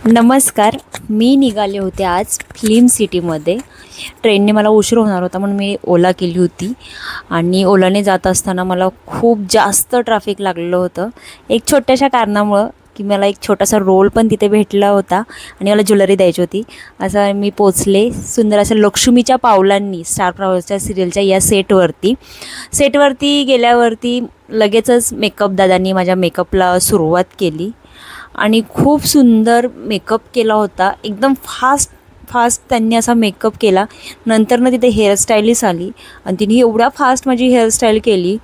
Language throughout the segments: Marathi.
नमस्कार. मी निघाले होते आज फिल्म सिटीमध्ये. ट्रेनने मला उशीर होणार होता म्हणून मी ओला केली होती आणि ओलाने जात असताना मला खूप जास्त ट्रॅफिक लागलेलं होतं एक छोट्याशा कारणामुळं की मला एक छोटासा रोल पण तिथे भेटला होता आणि मला ज्वेलरी द्यायची होती. असं मी पोचले सुंदर असं लक्ष्मीच्या पावलांनी स्टार प्रवाहच्या सिरियलच्या या सेटवरती गेल्यावरती लगेचच मेकअप दादांनी माझ्या मेकअपला सुरुवात केली आणि खूप सुंदर मेकअप केला होता. एकदम फास्ट त्यांनी असा मेकअप केला. नंतर तिथे हेअरस्टाईलिस्ट आली आणि तिने एवढ्या फास्ट माझी हेअरस्टाईल केली.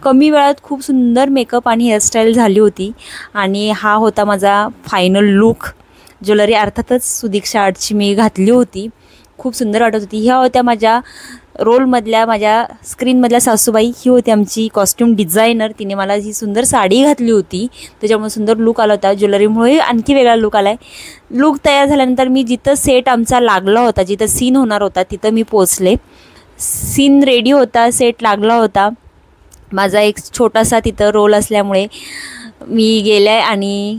कमी वेळात खूप सुंदर मेकअप आणि हेअरस्टाईल झाली होती. आणि हा होता माझा फायनल लूक. ज्वेलरी अर्थातच सुदीक्षा आर्टची मी घातली होती. खूप सुंदर वाटत होती. ह्या होत्या माझ्या रोलमधल्या माझ्या स्क्रीनमधल्या सासूबाई. ही होती आमची कॉस्ट्यूम डिझायनर. तिने मला ही सुंदर साडी घातली होती त्याच्यामुळे सुंदर लूक आला होता. ज्वेलरीमुळे आणखी वेगळा लूक आला आहे. लूक तयार झाल्यानंतर मी जिथं सेट आमचा लागला होता, जिथं सीन होणार होता तिथं मी पोचले. सीन रेडी होता, सेट लागला होता. माझा एक छोटासा तिथं रोल असल्यामुळे मी गेले आणि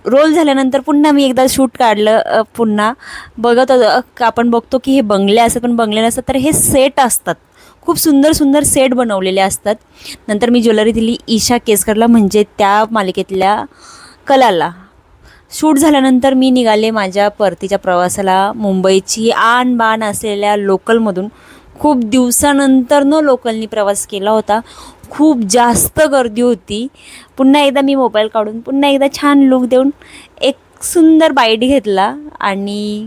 रोल झाल्यानंतर पुन्हा मी एकदा शूट काढलं. पुन्हा बघत होतो आपण बघतो की हे बंगले असतात पण बंगले नसतात तर हे सेट असतात. खूप सुंदर सेट बनवलेले असतात. नंतर मी ज्वेलरी दिली ईशा केसकरला म्हणजे त्या मालिकेतल्या कलाला. शूट झाल्यानंतर मी निघाले माझ्या परतीच्या प्रवासाला. मुंबईची आणबाण असलेल्या लोकलमधून खूप दिवसानंतरनं लोकलनी प्रवास केला होता. खूप जास्त गर्दी होती. पुन्हा एकदा मी मोबाईल काढून पुन्हा एकदा छान लूक देऊन एक सुंदर बाईट घेतला आणि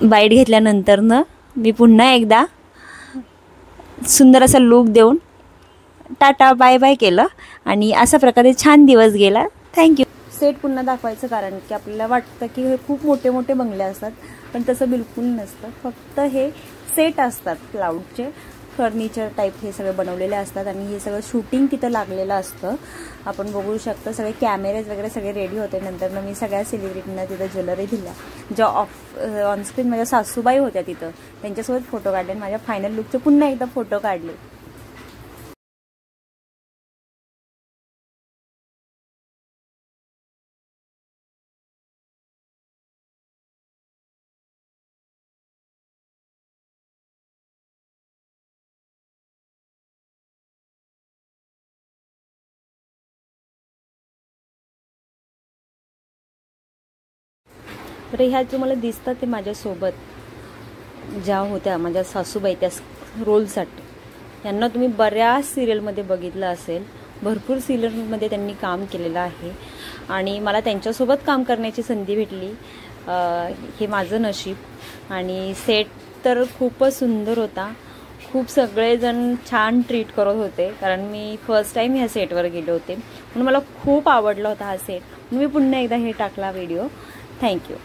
बाईट घेतल्यानंतरनं मी पुन्हा एकदा सुंदर असा लूक देऊन टाटा बाय बाय केलं आणि अशा प्रकारे छान दिवस गेला. थँक्यू. सेट पुन्हा दाखवायचं कारण की आपल्याला वाटतं की हे खूप मोठे मोठे बंगले असतात पण तसं बिलकुल नसतं. फक्त हे सेट असतात क्लाउडचे. फर्निचर टाईप हे सगळे बनवलेले असतात आणि हे सगळं शूटिंग तिथं लागलेलं असतं. आपण बघू शकता सगळे कॅमेरेज वगैरे सगळे रेडी होते. नंतर मी सगळ्या सेलिब्रिटींना तिथं ज्वेलरी दिल्या. ज्या ऑनस्क्रीन माझ्या सासूबाई होत्या तिथं त्यांच्यासोबत फोटो काढले. माझ्या फायनल लुकचे पुन्हा एकदा फोटो काढले. तर ह्या जो मला दिसतात ते माझ्यासोबत ज्या होत्या माझ्या सासूबाई त्या रोलसाठी. यांना तुम्ही बऱ्याच सिरियलमध्ये बघितलं असेल. भरपूर सिरियलमध्ये त्यांनी काम केलेलं आहे आणि मला त्यांच्यासोबत काम करण्याची संधी भेटली. हे माझं नशीब. आणि सेट तर खूपच सुंदर होता. खूप सगळेजण छान ट्रीट करत होते कारण मी फर्स्ट टाईम ह्या सेटवर गेले होते म्हणून मला खूप आवडला होता हा सेट. मी पुन्हा एकदा हे टाकला व्हिडिओ. थँक्यू.